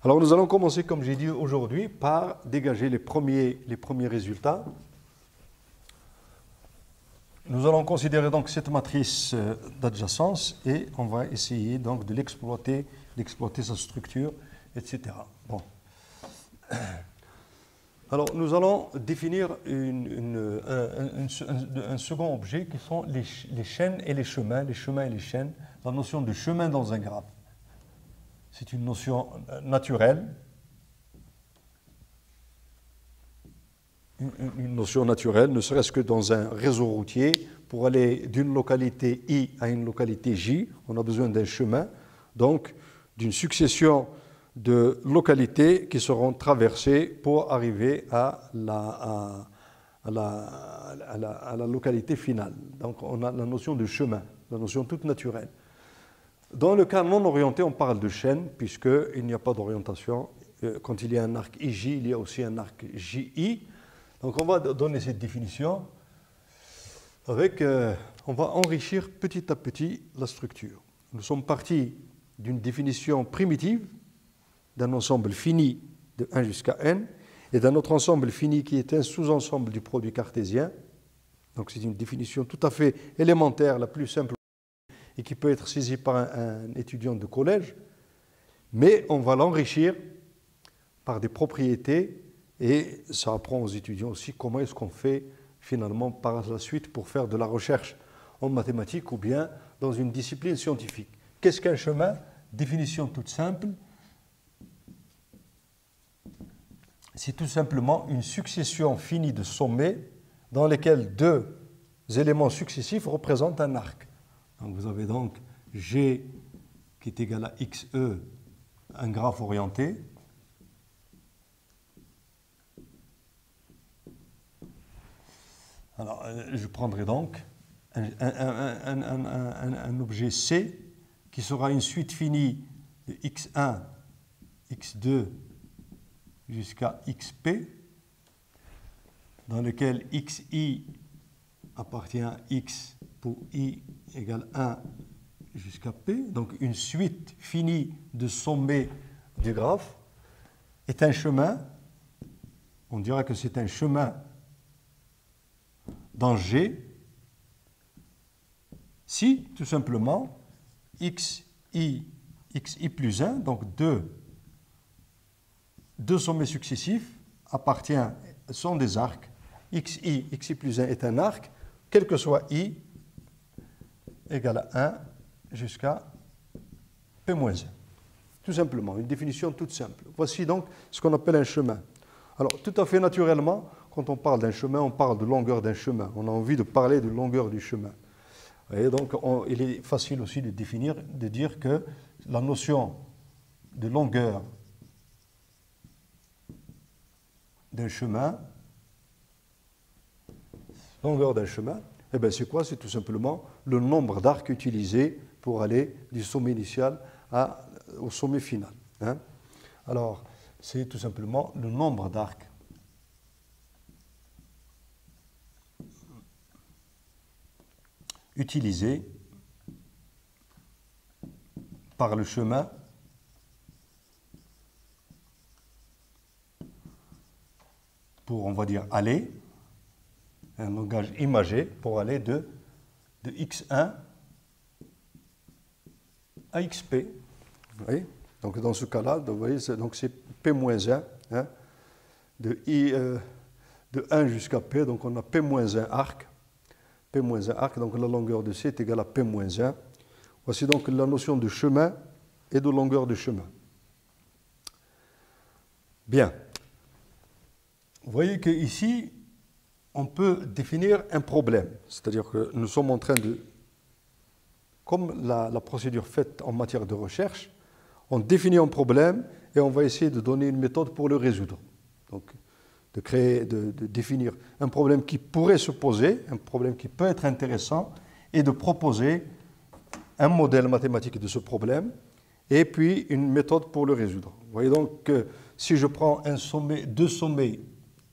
Alors nous allons commencer, comme j'ai dit aujourd'hui, par dégager les premiers résultats. Nous allons considérer donc cette matrice d'adjacence et on va essayer donc de d'exploiter sa structure, etc. Bon. Alors nous allons définir un second objet qui sont les chaînes et les chemins et les chaînes. La notion de chemin dans un graphe, c'est une notion naturelle. Une notion naturelle, ne serait-ce que dans un réseau routier, pour aller d'une localité I à une localité J, on a besoin d'un chemin, donc d'une succession de localités qui seront traversées pour arriver à la localité finale. Donc on a la notion de chemin, la notion toute naturelle. Dans le cas non orienté, on parle de chaîne, puisqu'il n'y a pas d'orientation. Quand il y a un arc IJ, il y a aussi un arc JI. Donc on va donner cette définition avec, on va enrichir petit à petit la structure. Nous sommes partis d'une définition primitive d'un ensemble fini de 1 jusqu'à n et d'un autre ensemble fini qui est un sous-ensemble du produit cartésien. Donc c'est une définition tout à fait élémentaire, la plus simple et qui peut être saisie par un étudiant de collège, mais on va l'enrichir par des propriétés. Et ça apprend aux étudiants aussi comment est-ce qu'on fait finalement par la suite pour faire de la recherche en mathématiques ou bien dans une discipline scientifique. Qu'est-ce qu'un chemin? Définition toute simple. C'est tout simplement une succession finie de sommets dans lesquels deux éléments successifs représentent un arc. Donc vous avez donc G qui est égal à XE, un graphe orienté. Alors, je prendrai donc un objet C qui sera une suite finie de X1, X2 jusqu'à XP, dans lequel XI appartient à X pour I égale 1 jusqu'à P. Donc, une suite finie de sommets du graphe est un chemin. On dira que c'est un chemin dans G, si tout simplement xi plus 1, donc deux sommets successifs sont des arcs. Xi plus 1 est un arc, quel que soit i, égal à 1 jusqu'à p-1. Tout simplement, une définition toute simple. Voici donc ce qu'on appelle un chemin. Alors, tout à fait naturellement, quand on parle d'un chemin, on parle de longueur d'un chemin. On a envie de parler de longueur du chemin. Et donc, il est facile aussi de dire que la notion de longueur d'un chemin, eh bien, c'est quoi? C'est tout simplement le nombre d'arcs utilisés pour aller du sommet initial au sommet final. Hein? Alors, c'est tout simplement le nombre d'arcs utilisé par le chemin pour, on va dire, aller, un langage imagé, pour aller de X1 à XP. Vous voyez? Donc dans ce cas-là, vous voyez, c'est P-1, hein, de 1 jusqu'à P, donc on a P-1 arc. P-1 arc, donc la longueur de C est égale à P-1. Voici donc la notion de chemin et de longueur de chemin. Bien. Vous voyez qu'ici, on peut définir un problème. C'est-à-dire que nous sommes en train de, comme la procédure faite en matière de recherche, on définit un problème et on va essayer de donner une méthode pour le résoudre. Donc, de définir un problème qui pourrait se poser, un problème qui peut être intéressant, et de proposer un modèle mathématique de ce problème, et puis une méthode pour le résoudre. Vous voyez donc que si je prends deux sommets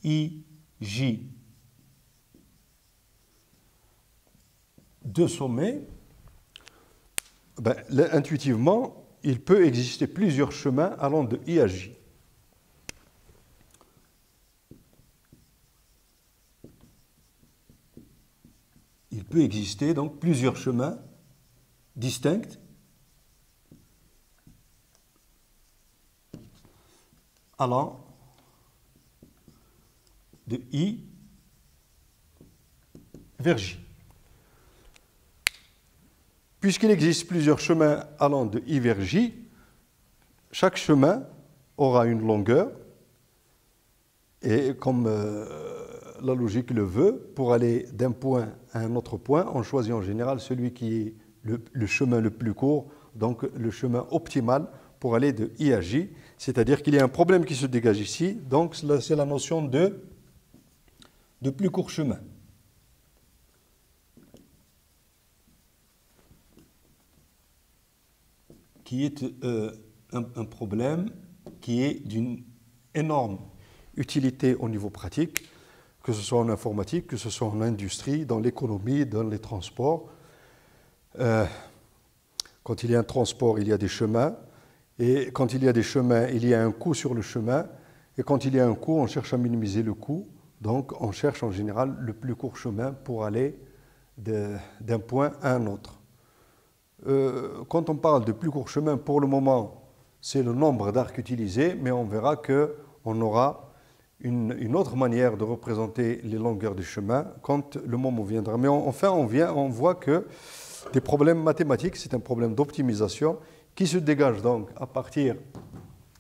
I, J, deux sommets, intuitivement, il peut exister plusieurs chemins allant de I à J. Il peut exister donc plusieurs chemins distincts allant de I vers J. Puisqu'il existe plusieurs chemins allant de I vers J, chaque chemin aura une longueur et comme la logique le veut, pour aller d'un point à un autre point, on choisit en général celui qui est le chemin le plus court, donc le chemin optimal pour aller de I à J, c'est-à-dire qu'il y a un problème qui se dégage ici, donc c'est la notion de plus court chemin. Qui est un problème qui est d'une énorme utilité au niveau pratique, que ce soit en informatique, que ce soit en industrie, dans l'économie, dans les transports. Quand il y a un transport, il y a des chemins, et quand il y a des chemins, il y a un coût sur le chemin, et quand il y a un coût, on cherche à minimiser le coût, donc on cherche en général le plus court chemin pour aller d'un point à un autre. Quand on parle de plus court chemin, pour le moment, c'est le nombre d'arcs utilisés, mais on verra qu'on aura une autre manière de représenter les longueurs du chemin quand le moment viendra. Mais enfin, on voit que des problèmes mathématiques, c'est un problème d'optimisation qui se dégage donc à partir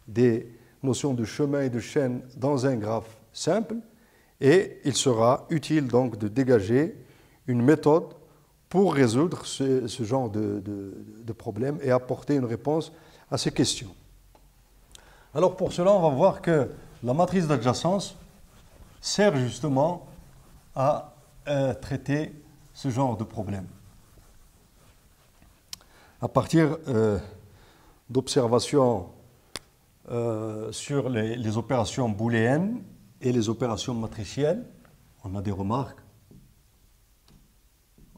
des notions de chemin et de chaîne dans un graphe simple, et il sera utile donc de dégager une méthode pour résoudre ce genre de problème et apporter une réponse à ces questions. Alors pour cela, on va voir que la matrice d'adjacence sert justement à traiter ce genre de problème. À partir d'observations sur les opérations booléennes et les opérations matricielles, on a des remarques.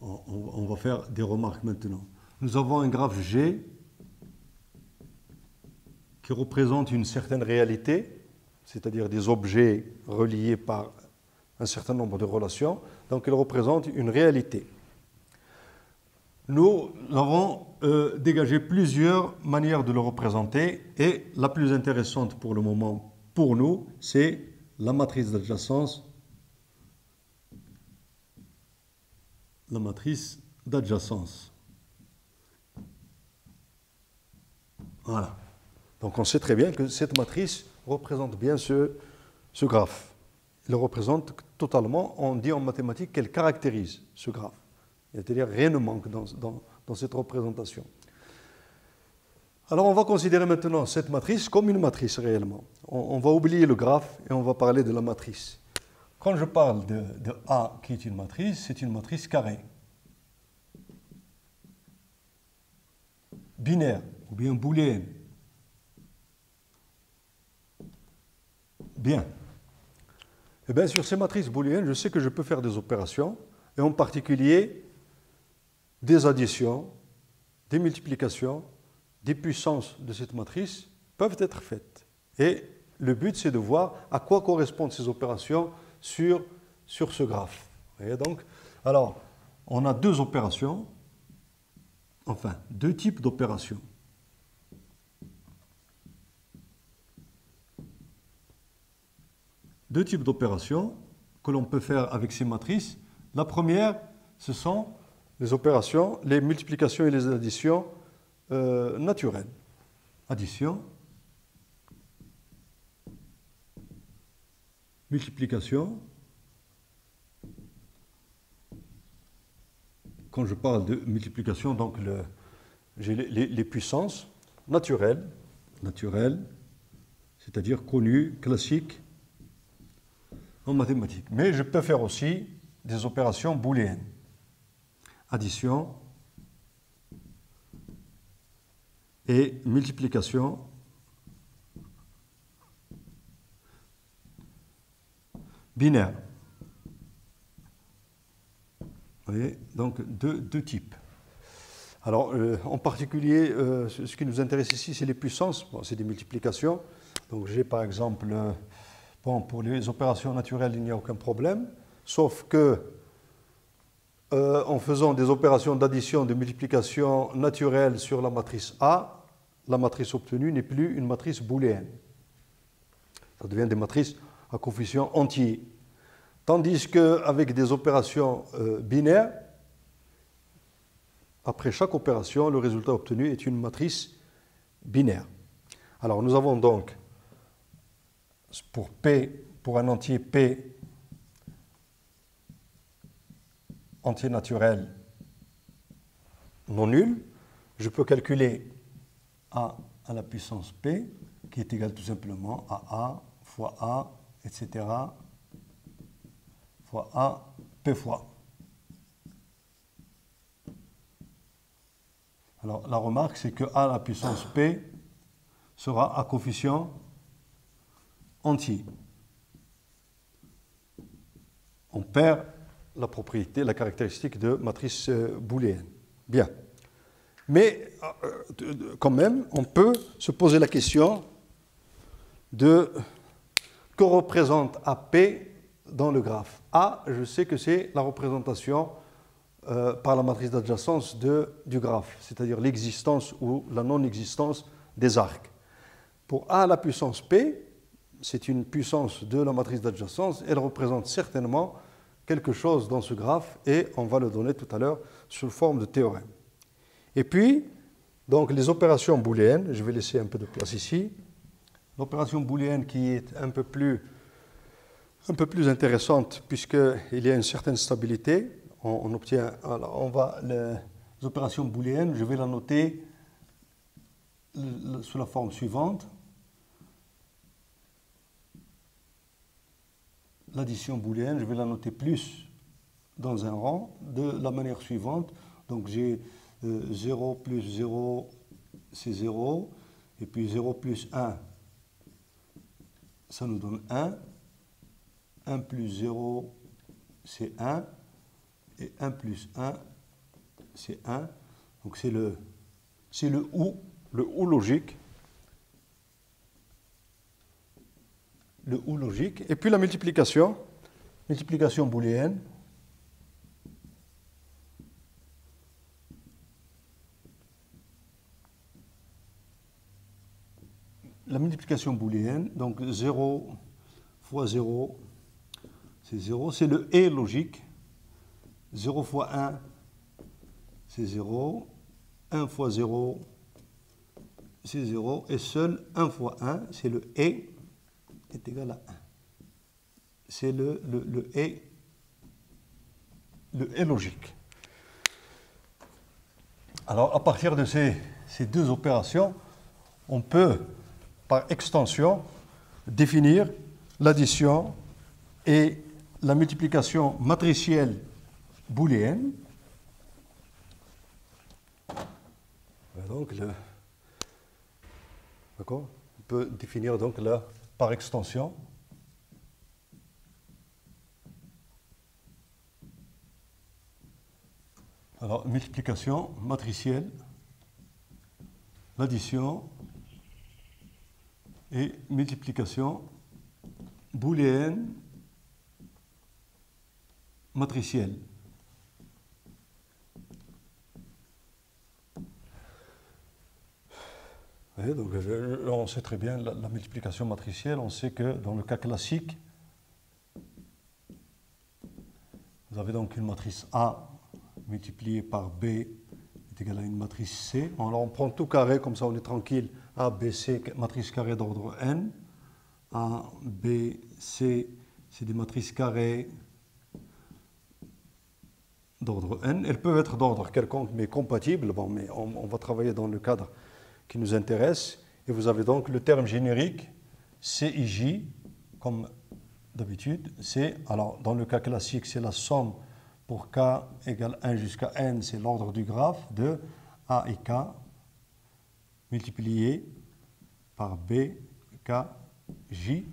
On va faire des remarques maintenant. Nous avons un graphe G qui représente une certaine réalité, c'est-à-dire des objets reliés par un certain nombre de relations. Donc, il représente une réalité. Nous avons dégagé plusieurs manières de le représenter, et la plus intéressante pour le moment, pour nous, c'est la matrice d'adjacence. La matrice d'adjacence. Voilà. Donc on sait très bien que cette matrice représente bien ce graphe. Elle représente totalement, on dit en mathématiques qu'elle caractérise ce graphe. C'est-à-dire rien ne manque dans cette représentation. Alors on va considérer maintenant cette matrice comme une matrice réellement. On va oublier le graphe et on va parler de la matrice. Quand je parle de A qui est une matrice, c'est une matrice carrée. Binaire ou bien booléenne. Bien. Et bien sur ces matrices booléennes, je sais que je peux faire des opérations, et en particulier des additions, des multiplications, des puissances de cette matrice peuvent être faites. Et le but, c'est de voir à quoi correspondent ces opérations sur ce graphe. Vous voyez donc, alors, on a deux opérations, enfin, deux types d'opérations. Deux types d'opérations que l'on peut faire avec ces matrices. La première, ce sont les opérations, les multiplications et les additions naturelles. Addition, multiplication. Quand je parle de multiplication, donc j'ai les puissances naturelles, c'est-à-dire connues, classiques en mathématiques. Mais je peux faire aussi des opérations booléennes. Addition et multiplication binaire. Vous voyez, donc deux types. Alors, en particulier, ce qui nous intéresse ici, c'est les puissances. Bon, c'est des multiplications. Donc, j'ai par exemple, bon, pour les opérations naturelles, il n'y a aucun problème, sauf que en faisant des opérations d'addition, de multiplication naturelle sur la matrice A, la matrice obtenue n'est plus une matrice booléenne. Ça devient des matrices à coefficient entier. Tandis qu'avec des opérations binaires, après chaque opération, le résultat obtenu est une matrice binaire. Alors nous avons donc pour P, pour un entier P entier naturel non nul, je peux calculer A à la puissance P, qui est égal tout simplement à A fois A, etc., fois A, P fois. Alors la remarque, c'est que A à la puissance P sera à coefficient entier. On perd la propriété, la caractéristique de matrice booléenne. Bien. Mais quand même, on peut se poser la question de que représente AP dans le graphe. A, je sais que c'est la représentation par la matrice d'adjacence du graphe, c'est-à-dire l'existence ou la non-existence des arcs. Pour A à la puissance P, c'est une puissance de la matrice d'adjacence, elle représente certainement quelque chose dans ce graphe et on va le donner tout à l'heure sous forme de théorème. Et puis, donc les opérations booléennes, je vais laisser un peu de place ici. L'opération booléenne qui est un peu plus intéressante puisqu'il y a une certaine stabilité. On obtient, alors les opérations booléennes, je vais la noter sous la forme suivante. L'addition booléenne, je vais la noter plus dans un rang de la manière suivante. Donc j'ai 0 plus 0, c'est 0. Et puis 0 plus 1, ça nous donne 1. 1 plus 0, c'est 1. Et 1 plus 1, c'est 1. Donc c'est le OU logique. Le OU logique. Et puis la multiplication booléenne. La multiplication booléenne, donc 0 fois 0, c'est 0. C'est le et logique. 0 fois 1, c'est 0. 1 fois 0, c'est 0. Et seul 1 fois 1, c'est le et, est égal à 1. C'est le et logique. Alors, à partir de ces deux opérations, on peut, par extension, définir l'addition et la multiplication matricielle booléenne. Donc, d'accord, on peut définir donc par extension alors multiplication matricielle, l'addition et multiplication booléenne matricielle. Oui, donc, on sait très bien la multiplication matricielle, on sait que dans le cas classique, vous avez donc une matrice A multipliée par B est égal à une matrice C. Alors on prend tout carré, comme ça on est tranquille. A, B, C, matrice carrée d'ordre n. A, B, C, c'est des matrices carrées d'ordre n. Elles peuvent être d'ordre quelconque, mais compatibles. Bon, mais on va travailler dans le cadre qui nous intéresse. Et vous avez donc le terme générique CIJ, comme d'habitude. Alors, dans le cas classique, c'est la somme pour k égale 1 jusqu'à n, c'est l'ordre du graphe de A et K multiplié par B, K, J.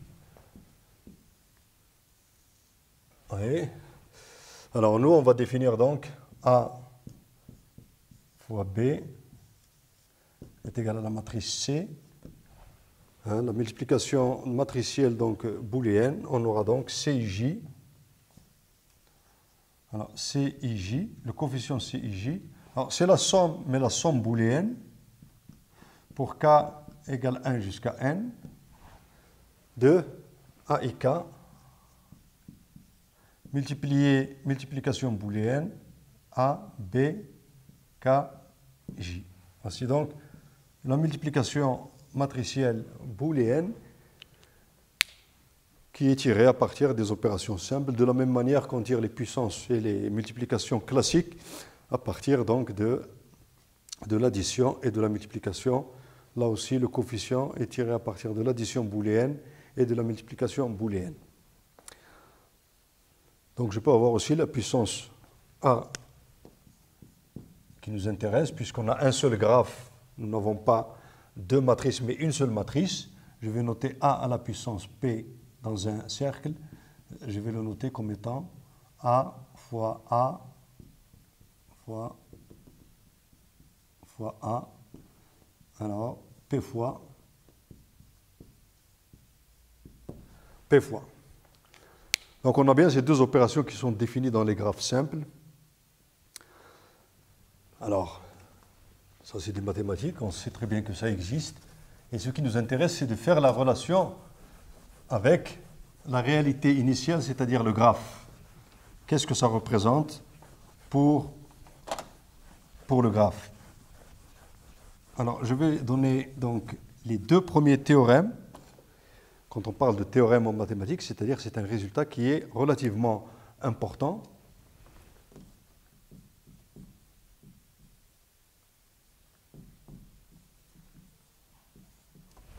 Oui. Alors nous, on va définir donc A fois B est égal à la matrice C. Hein, la multiplication matricielle donc booléenne, on aura donc CIJ. Alors CIJ, le coefficient CIJ, alors c'est la somme, mais la somme booléenne pour K égale 1 jusqu'à N de A et K multiplication booléenne A, B, K, J. Voici donc la multiplication matricielle booléenne qui est tirée à partir des opérations simples, de la même manière qu'on tire les puissances et les multiplications classiques à partir donc de l'addition et de la multiplication. Là aussi, le coefficient est tiré à partir de l'addition booléenne et de la multiplication booléenne. Donc je peux avoir aussi la puissance A qui nous intéresse, puisqu'on a un seul graphe, nous n'avons pas deux matrices, mais une seule matrice. Je vais noter A à la puissance P dans un cercle. Je vais le noter comme étant A fois A fois A. Alors, P fois. Donc on a bien ces deux opérations qui sont définies dans les graphes simples. Alors, ça c'est des mathématiques, on sait très bien que ça existe. Et ce qui nous intéresse, c'est de faire la relation avec la réalité initiale, c'est-à-dire le graphe. Qu'est-ce que ça représente pour le graphe? Alors, je vais donner donc les deux premiers théorèmes. Quand on parle de théorème en mathématiques, c'est-à-dire c'est un résultat qui est relativement important.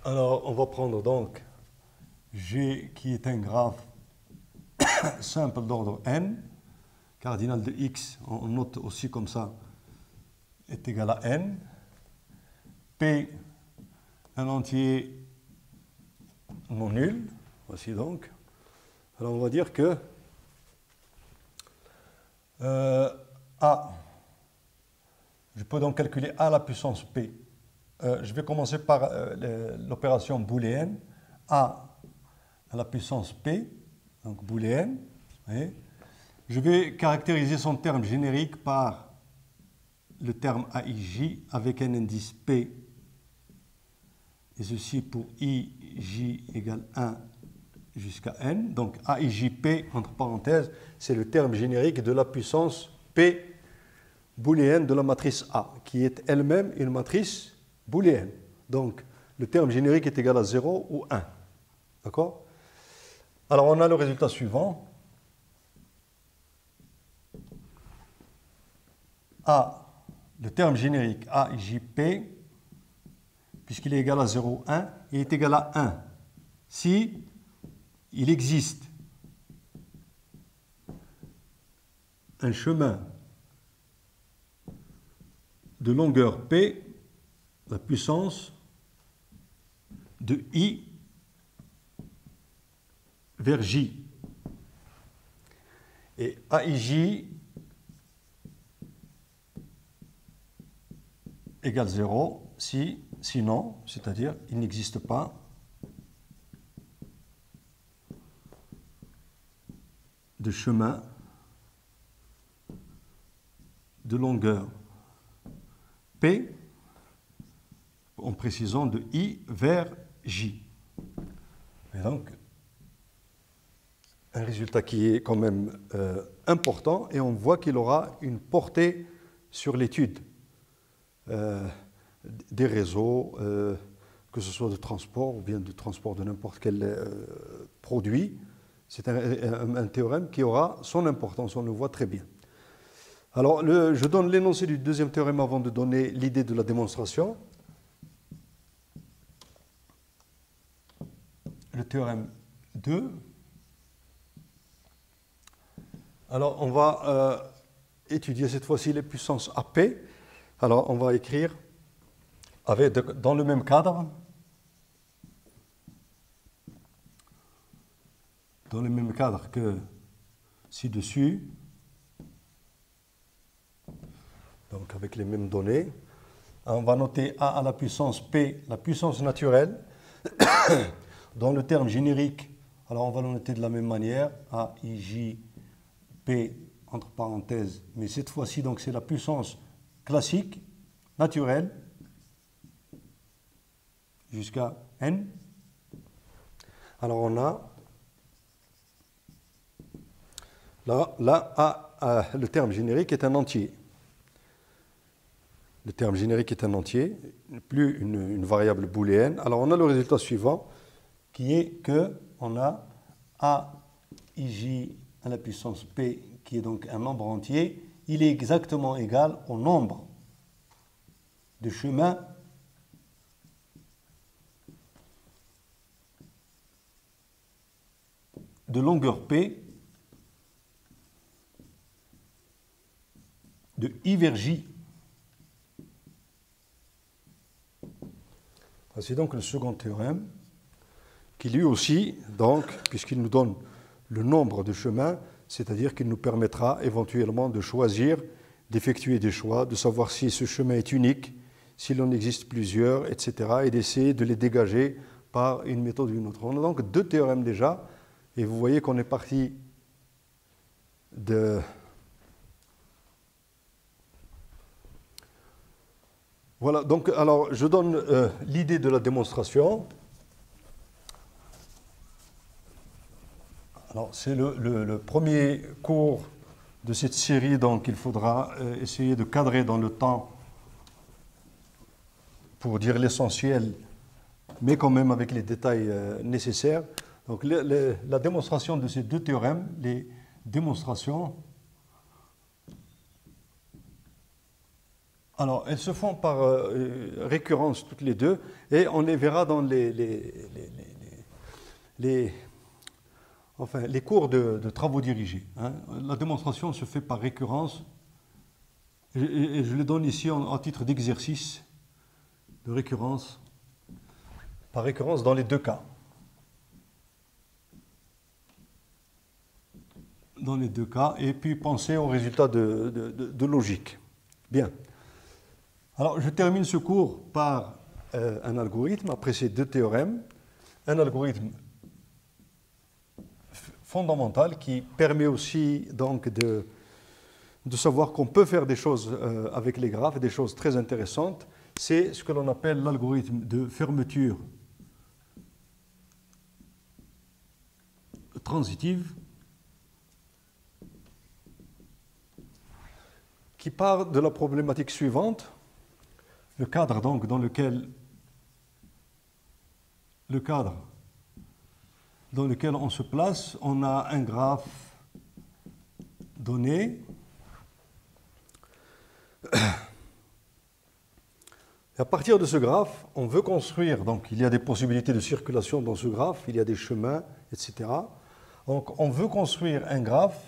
Alors, on va prendre donc G qui est un graphe simple d'ordre n, cardinal de x, on note aussi comme ça, est égal à n. P, un entier non nul. Voici donc. Alors on va dire que A, je peux donc calculer A à la puissance P. Je vais commencer par l'opération booléenne. A à la puissance P, donc booléenne. Je vais caractériser son terme générique par le terme AIJ avec un indice P. Et ceci pour IJ égale 1 jusqu'à N. Donc AIJP, entre parenthèses, c'est le terme générique de la puissance P booléenne de la matrice A, qui est elle-même une matrice booléenne. Donc le terme générique est égal à 0 ou 1. D'accord? Alors on a le résultat suivant. A, le terme générique AIJP, puisqu'il est égal à 0, 1, il est égal à 1 si il existe un chemin de longueur P, la puissance de I vers J. Et AIJ égale 0 sinon, c'est-à-dire il n'existe pas de chemin de longueur P en précisant de I vers J. Et donc, un résultat qui est quand même important, et on voit qu'il aura une portée sur l'étude des réseaux, que ce soit de transport ou bien de transport de n'importe quel produit. C'est un théorème qui aura son importance, on le voit très bien. Alors, je donne l'énoncé du deuxième théorème avant de donner l'idée de la démonstration. Le théorème 2. Alors, on va étudier cette fois-ci les puissances AP. Alors, on va écrire dans le même cadre. Dans le même cadre que ci-dessus. donc avec les mêmes données. On va noter A à la puissance P, la puissance naturelle. Dans le terme générique, alors on va le noter de la même manière, A, I, J, P, entre parenthèses, mais cette fois-ci, donc c'est la puissance classique, naturelle, jusqu'à N. Alors on a, là le terme générique est un entier. Le terme générique est un entier, plus une variable booléenne. Alors on a le résultat suivant, qui est que on a A, IJ à la puissance P, qui est donc un nombre entier, il est exactement égal au nombre de chemins de longueur P de I vers J. C'est donc le second théorème qui lui aussi, donc, puisqu'il nous donne le nombre de chemins, c'est-à-dire qu'il nous permettra éventuellement de choisir, d'effectuer des choix, de savoir si ce chemin est unique, s'il en existe plusieurs, etc., et d'essayer de les dégager par une méthode ou une autre. On a donc deux théorèmes déjà, et vous voyez qu'on est parti de... Voilà, donc alors je donne l'idée de la démonstration. Alors c'est le premier cours de cette série, donc il faudra essayer de cadrer dans le temps pour dire l'essentiel, mais quand même avec les détails nécessaires. Donc la démonstration de ces deux théorèmes, les démonstrations, alors elles se font par récurrence toutes les deux, et on les verra dans les cours de travaux dirigés. Hein. La démonstration se fait par récurrence, et je les donne ici en titre d'exercice de récurrence, par récurrence dans les deux cas. Dans les deux cas, et puis pensez aux résultats de logique. Bien. Alors, je termine ce cours par un algorithme, après ces deux théorèmes, un algorithme fondamental qui permet aussi donc de savoir qu'on peut faire des choses avec les graphes, des choses très intéressantes. C'est ce que l'on appelle l'algorithme de fermeture transitive, qui part de la problématique suivante. Le cadre donc dans lequel on se place, on a un graphe donné. Et à partir de ce graphe, on veut construire, donc il y a des possibilités de circulation dans ce graphe, il y a des chemins, etc. Donc on veut construire un graphe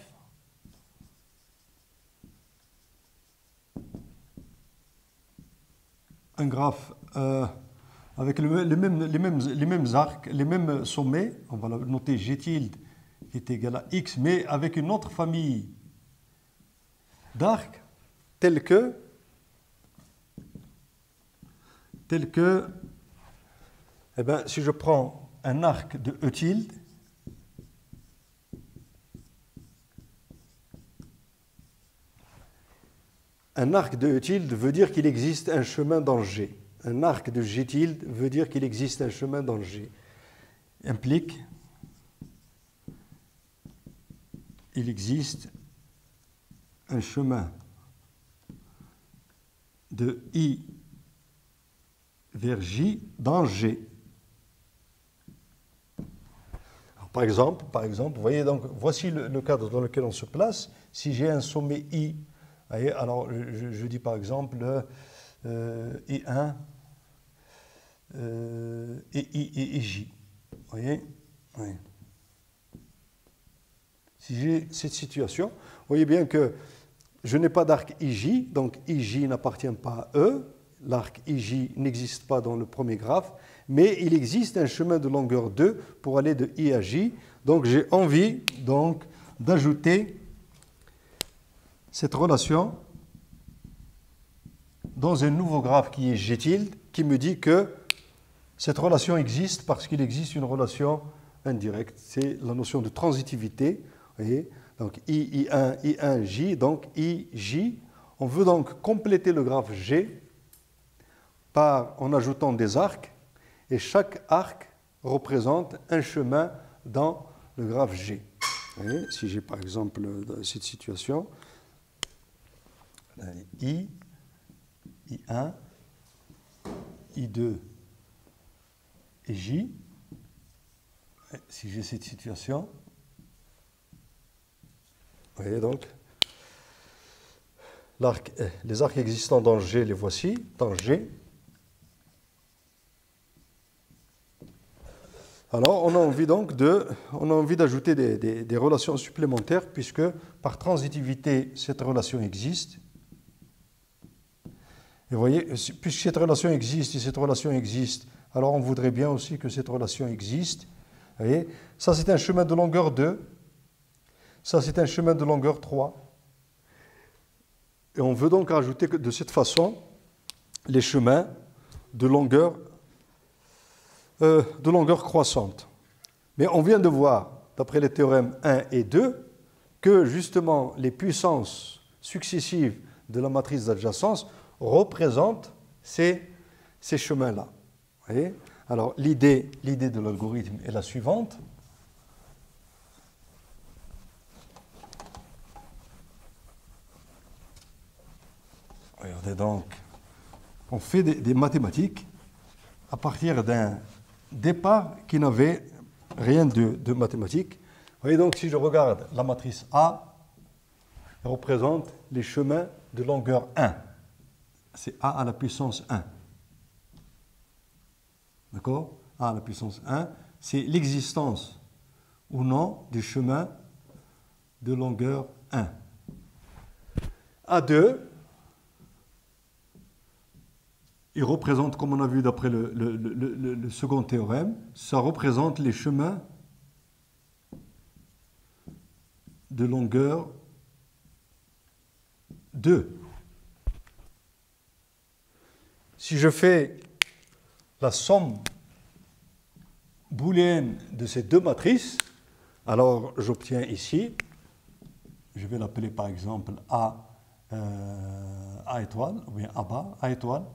avec les mêmes arcs, les mêmes sommets, on va noter G tilde qui est égal à X, mais avec une autre famille d'arcs tels que eh bien, si je prends un arc de E tilde, un arc de E tilde veut dire qu'il existe un chemin dans G. Un arc de G tilde veut dire qu'il existe un chemin dans G. Implique il existe un chemin de I vers J dans G. Alors, par exemple, vous voyez donc, voici le cadre dans lequel on se place. Si j'ai un sommet I, voyez, alors je dis par exemple I1 et J. Vous voyez, oui. Si j'ai cette situation, vous voyez bien que je n'ai pas d'arc IJ, donc IJ n'appartient pas à E. L'arc IJ n'existe pas dans le premier graphe, mais il existe un chemin de longueur 2 pour aller de I à J. Donc j'ai envie d'ajouter cette relation dans un nouveau graphe qui est G tilde, qui me dit que cette relation existe parce qu'il existe une relation indirecte. C'est la notion de transitivité. Vous voyez, donc I1, I1, J, donc IJ. On veut donc compléter le graphe G en ajoutant des arcs, et chaque arc représente un chemin dans le graphe G. Vous voyez, si j'ai par exemple cette situation, I, I1, I2 et J, si j'ai cette situation, vous voyez donc, les arcs existants dans G, les voici, dans G. Alors, on a envie donc d'ajouter des relations supplémentaires, puisque par transitivité, cette relation existe. Et vous voyez, puisque cette relation existe et cette relation existe, alors on voudrait bien aussi que cette relation existe. Vous voyez, ça c'est un chemin de longueur 2, ça c'est un chemin de longueur 3. Et on veut donc rajouter de cette façon les chemins de longueur croissante. Mais on vient de voir, d'après les théorèmes 1 et 2, que justement les puissances successives de la matrice d'adjacence représentent ces chemins-là. Vous voyez ? Alors l'idée de l'algorithme est la suivante. Regardez donc, on fait des mathématiques à partir d'un départ qui n'avait rien de mathématiques. Vous voyez donc, si je regarde la matrice A, elle représente les chemins de longueur 1. C'est A à la puissance 1. D'accord ? A à la puissance 1, c'est l'existence ou non du chemin de longueur 1. A2, il représente, comme on a vu d'après le second théorème, ça représente les chemins de longueur 2. Si je fais la somme booléenne de ces deux matrices, alors j'obtiens ici, je vais l'appeler par exemple A étoile, ou bien A bar, A étoile.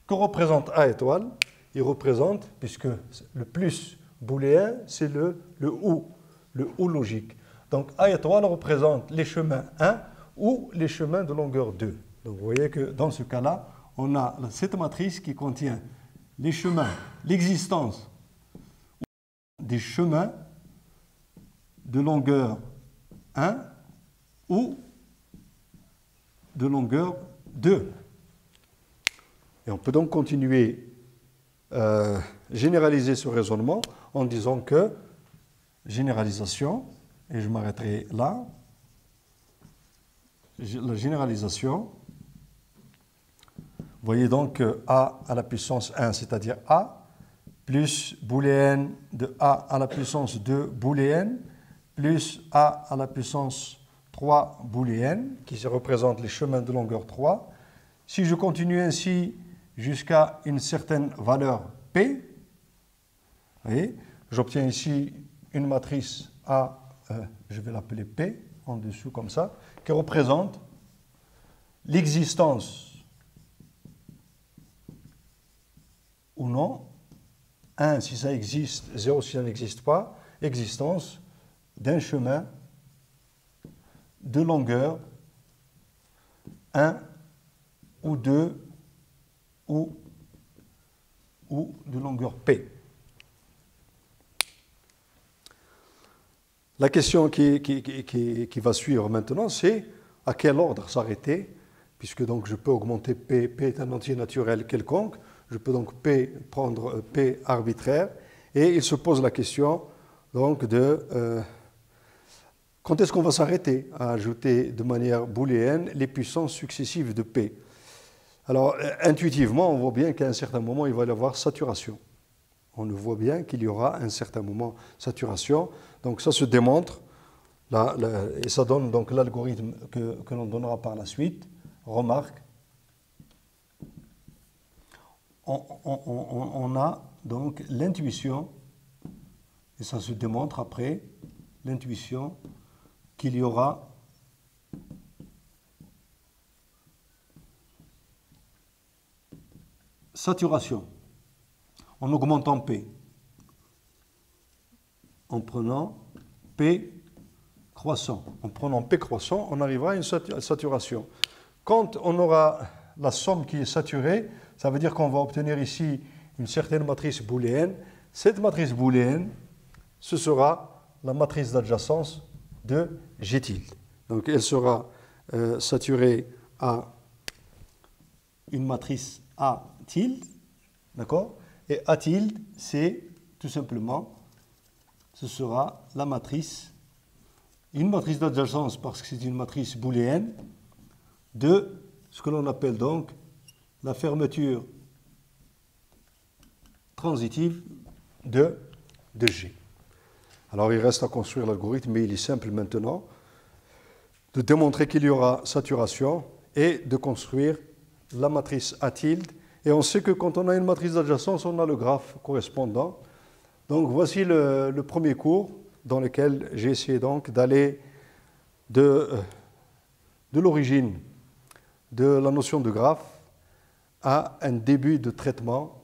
Que représente A étoile? Il représente, puisque le plus booléen, c'est le OU logique. Donc A étoile représente les chemins 1 ou les chemins de longueur 2. Donc vous voyez que dans ce cas-là, on a cette matrice qui contient les chemins, l'existence des chemins de longueur 1 ou de longueur 2. Et on peut donc continuer à généraliser ce raisonnement en disant que, généralisation, et je m'arrêterai là, la généralisation, vous voyez donc que A à la puissance 1, c'est-à-dire A, plus booléenne de A à la puissance 2 booléenne, plus A à la puissance 3 booléenne, qui se représente les chemins de longueur 3. Si je continue ainsi jusqu'à une certaine valeur P, vous voyez, j'obtiens ici une matrice A, je vais l'appeler P, en dessous comme ça, qui représente l'existence ou non, 1 si ça existe, 0 si ça n'existe pas, existence d'un chemin de longueur 1 ou 2 ou de longueur P. La question qui va suivre maintenant, c'est à quel ordre s'arrêter, puisque donc je peux augmenter P, P est un entier naturel quelconque, je peux donc prendre P arbitraire, et il se pose la question donc de quand est-ce qu'on va s'arrêter à ajouter de manière booléenne les puissances successives de P. Alors intuitivement, on voit bien qu'à un certain moment, il va y avoir saturation. On le voit bien qu'il y aura à un certain moment saturation. Donc ça se démontre, et ça donne donc l'algorithme que l'on donnera par la suite. Remarque, on a donc l'intuition, et ça se démontre après, l'intuition qu'il y aura saturation en augmentant P, en prenant P croissant. En prenant P croissant, on arrivera à une saturation. Quand on aura la somme qui est saturée, ça veut dire qu'on va obtenir ici une certaine matrice booléenne. Cette matrice booléenne, ce sera la matrice d'adjacence de G tilde. Donc elle sera saturée à une matrice A tilde, d'accord? Et A tilde, c'est tout simplement, ce sera la matrice, une matrice d'adjacence parce que c'est une matrice booléenne de ce que l'on appelle donc la fermeture transitive de G. Alors il reste à construire l'algorithme, mais il est simple maintenant de démontrer qu'il y aura saturation et de construire la matrice A tilde. Et on sait que quand on a une matrice d'adjacence, on a le graphe correspondant. Donc voici le premier cours dans lequel j'ai essayé donc d'aller de l'origine de la notion de graphe à un début de traitement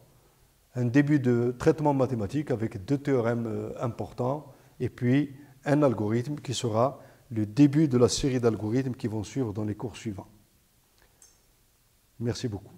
mathématique avec deux théorèmes importants et puis un algorithme qui sera le début de la série d'algorithmes qui vont suivre dans les cours suivants. Merci beaucoup.